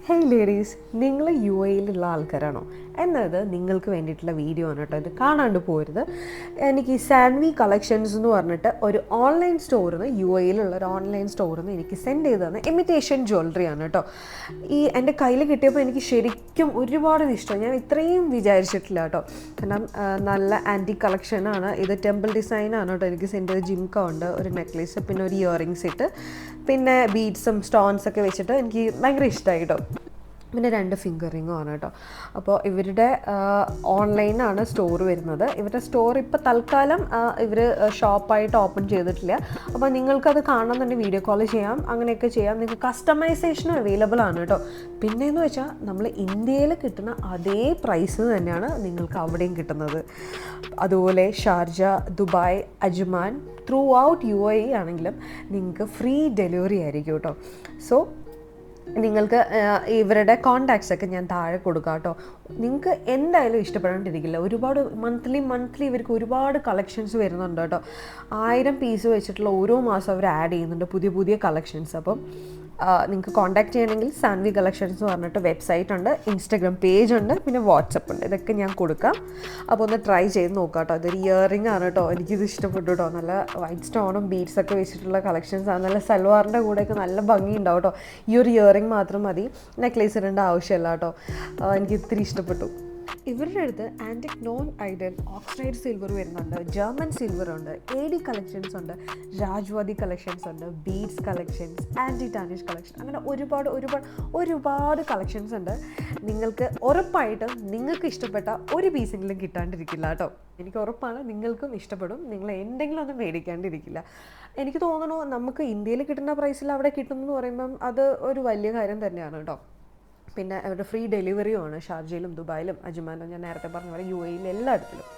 Hey ladies, നിങ്ങൾ U എയിലുള്ള ആൾക്കാരാണോ എന്നത് നിങ്ങൾക്ക് വേണ്ടിയിട്ടുള്ള വീഡിയോ ആണ് കേട്ടോ. ഇത് കാണാണ്ട് പോരുത്. എനിക്ക് സാൻവി കളക്ഷൻസ് എന്ന് പറഞ്ഞിട്ട് ഒരു ഓൺലൈൻ സ്റ്റോറിൽ നിന്ന്, യു എയിലുള്ള ഒരു ഓൺലൈൻ സ്റ്റോറിൽ നിന്ന് എനിക്ക് സെൻഡ് ചെയ്ത് തന്ന ഇമിറ്റേഷൻ ജ്വല്ലറി ആണ് കേട്ടോ. എൻ്റെ കയ്യിൽ കിട്ടിയപ്പോൾ എനിക്ക് ശരിക്കും ഒരുപാട് ഇഷ്ടം. ഞാൻ ഇത്രയും വിചാരിച്ചിട്ടില്ല കേട്ടോ. കാരണം നല്ല ആൻറ്റി കളക്ഷനാണ് ഇത്. ടെമ്പിൾ ഡിസൈനാണ് കേട്ടോ എനിക്ക് സെൻഡ് ചെയ്ത്. ജിംക ഉണ്ട്, ഒരു നെക്ലേസ്, പിന്നെ ഒരു ഇയറിങ്സ് ഇട്ട്, പിന്നെ ബീഡ്സും സ്റ്റോൺസൊക്കെ വെച്ചിട്ട് എനിക്ക് ഭയങ്കര ഇഷ്ടമായി കേട്ടോ. പിന്നെ 2 ഫിംഗർ റിങ്ങും ആണ് കേട്ടോ. അപ്പോൾ ഇവരുടെ ഓൺലൈനാണ് സ്റ്റോർ വരുന്നത്. ഇവരുടെ സ്റ്റോർ ഇപ്പോൾ തൽക്കാലം ഇവർ ഷോപ്പായിട്ട് ഓപ്പൺ ചെയ്തിട്ടില്ല. അപ്പോൾ നിങ്ങൾക്കത് കാണണമെന്നുണ്ടെങ്കിൽ വീഡിയോ കോൾ ചെയ്യാം, അങ്ങനെയൊക്കെ ചെയ്യാം. നിങ്ങൾക്ക് കസ്റ്റമൈസേഷനും അവൈലബിൾ ആണ് കേട്ടോ. പിന്നെയെന്ന് വെച്ചാൽ നമ്മൾ ഇന്ത്യയിൽ കിട്ടുന്ന അതേ പ്രൈസ് തന്നെയാണ് നിങ്ങൾക്ക് അവിടെയും കിട്ടുന്നത്. അതുപോലെ Sharjah, Dubai, Ajman, through out you A ആണെങ്കിലും നിങ്ങൾക്ക് ഫ്രീ ഡെലിവറി ആയിരിക്കും കേട്ടോ. സോ നിങ്ങൾക്ക് ഇവരുടെ കോണ്ടാക്ട്സ് ഒക്കെ ഞാൻ താഴെ കൊടുക്കാം കേട്ടോ. നിങ്ങൾക്ക് എന്തായാലും ഇഷ്ടപ്പെടാണ്ടിരിക്കില്ല. ഒരുപാട് മന്ത്ലി ഇവർക്ക് ഒരുപാട് കളക്ഷൻസ് വരുന്നുണ്ട് കേട്ടോ. 1000 പീസ് വെച്ചിട്ടുള്ള ഓരോ മാസം അവർ ആഡ് ചെയ്യുന്നുണ്ട് പുതിയ കളക്ഷൻസ്. അപ്പം നിങ്ങൾക്ക് കോൺടാക്ട് ചെയ്യണമെങ്കിൽ സാൻവി കളക്ഷൻസ് എന്ന് പറഞ്ഞിട്ട് വെബ്സൈറ്റ് ഉണ്ട്, ഇൻസ്റ്റാഗ്രാം പേജ് ഉണ്ട്, പിന്നെ വാട്സപ്പ് ഉണ്ട്. ഇതൊക്കെ ഞാൻ കൊടുക്കാം. അപ്പോൾ ഒന്ന് ട്രൈ ചെയ്ത് നോക്കാം കേട്ടോ. ഇതൊരു ഇയറിംഗ് ആണ് കേട്ടോ. എനിക്കിത് ഇഷ്ടപ്പെട്ടു കേട്ടോ. നല്ല വൈറ്റ് സ്റ്റോണും ബീഡ്സൊക്കെ വെച്ചിട്ടുള്ള കളക്ഷൻസ് ആണ്. നല്ല സൽവാറിൻ്റെ കൂടെയൊക്കെ നല്ല ഭംഗി ഉണ്ടാവും കേട്ടോ. ഈ ഒരു ഇയറിംഗ് മാത്രം മതി, നെക്ലേസ് ഇടേണ്ട ആവശ്യമില്ല കേട്ടോ. എനിക്ക് ഇത്തിരി ഇഷ്ടപ്പെട്ടു. ഇവരുടെ അടുത്ത് antique non idol oxide silver വരുന്നുണ്ട്, ജർമ്മൻ സിൽവർ ഉണ്ട്, AD കളക്ഷൻസ് ഉണ്ട്, രാജ്വാദി കളക്ഷൻസ് ഉണ്ട്, beads collections, anti tarnish collection, അങ്ങനെ ഒരുപാട് കളക്ഷൻസ് ഉണ്ട്. നിങ്ങൾക്ക് ഉറപ്പായിട്ടും നിങ്ങൾക്ക് ഇഷ്ടപ്പെട്ട ഒരു പീസെങ്കിലും കിട്ടാണ്ടിരിക്കില്ല കേട്ടോ. എനിക്ക് ഉറപ്പാണ് നിങ്ങൾക്കും ഇഷ്ടപ്പെടും. നിങ്ങൾ എന്തെങ്കിലും ഒന്നും മേടിക്കാണ്ടിരിക്കില്ല. എനിക്ക് തോന്നുന്നു നമുക്ക് ഇന്ത്യയിൽ കിട്ടുന്ന പ്രൈസിൽ അവിടെ കിട്ടുമെന്ന് പറയുമ്പം അത് ഒരു വലിയ കാര്യം തന്നെയാണ് കേട്ടോ. പിന്നെ അവരുടെ ഫ്രീ ഡെലിവറിയും ആണ് ഷാർജയിലും ദുബായിലും അജ്മാനിലും, ഞാൻ നേരത്തെ പറഞ്ഞ പോലെ യു എയിൽ എല്ലായിടത്തിലും.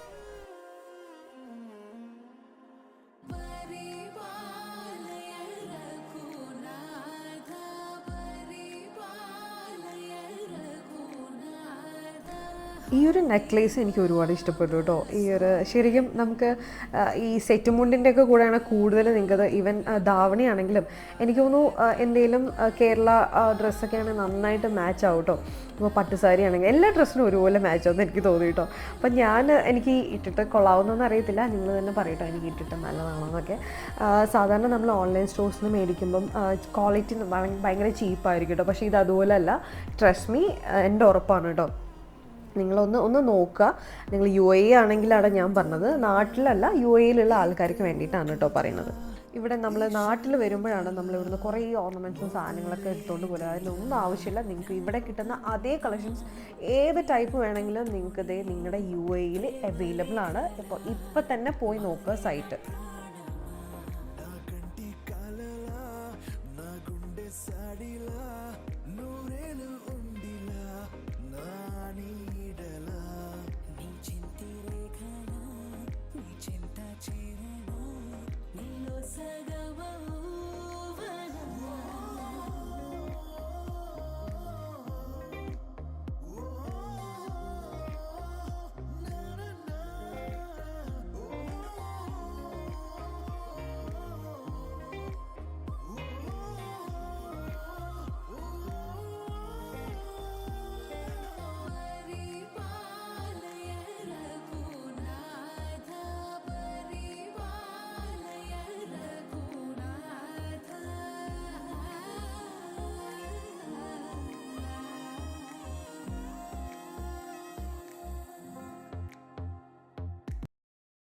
ഈ ഒരു നെക്ലേസ് എനിക്ക് ഒരുപാട് ഇഷ്ടപ്പെട്ടു കേട്ടോ. ഈ ഒരു ശരിക്കും നമുക്ക് ഈ സെറ്റ് മുണ്ടിൻ്റെയൊക്കെ കൂടെയാണ് കൂടുതൽ നിങ്ങൾക്കത്. ഈവൻ ധാവണിയാണെങ്കിലും എനിക്ക് തോന്നുന്നു എന്തെങ്കിലും കേരള ഡ്രസ്സൊക്കെയാണെങ്കിൽ നന്നായിട്ട് മാച്ച് ആവും കേട്ടോ. ഇപ്പോൾ പട്ടുസാരി ആണെങ്കിൽ എല്ലാ ഡ്രസ്സിനും ഒരുപോലെ മാച്ച് ആവുമെന്ന് എനിക്ക് തോന്നി കേട്ടോ. അപ്പം എനിക്ക് ഇട്ടിട്ട് കൊള്ളാവുന്നതെന്ന് അറിയത്തില്ല, നിങ്ങൾ തന്നെ പറയട്ടോ എനിക്ക് ഇട്ടിട്ട് നല്ലതാണെന്നൊക്കെ. സാധാരണ നമ്മൾ ഓൺലൈൻ സ്റ്റോഴ്സിൽ നിന്ന് മേടിക്കുമ്പം ക്വാളിറ്റി ഭയങ്കര ചീപ്പായിരിക്കും കേട്ടോ. പക്ഷേ ഇത് അതുപോലെ അല്ല. ട്രസ്റ്റ് മീ, എൻ്റെ ഉറപ്പാണ് കേട്ടോ. നിങ്ങളൊന്ന് നോക്കുക. നിങ്ങൾ യു എ ആണെങ്കിലാണ് ഞാൻ പറഞ്ഞത്, നാട്ടിലല്ല, യു എയിലുള്ള ആൾക്കാർക്ക് വേണ്ടിയിട്ടാണ് കേട്ടോ പറയുന്നത്. ഇവിടെ നമ്മൾ നാട്ടിൽ വരുമ്പോഴാണ് നമ്മൾ ഇവിടുന്ന് കുറേ ഓർണമെൻറ്റ്സും സാധനങ്ങളൊക്കെ എടുത്തുകൊണ്ട് പോലും അതിനൊന്നും ആവശ്യമില്ല. നിങ്ങൾക്ക് ഇവിടെ കിട്ടുന്ന അതേ കളക്ഷൻസ് ഏത് ടൈപ്പ് വേണമെങ്കിലും നിങ്ങൾക്ക് ഇതേ നിങ്ങളുടെ യു എയിൽ അവൈലബിൾ ആണ്. ഇപ്പം തന്നെ പോയി നോക്കുക സൈറ്റ്.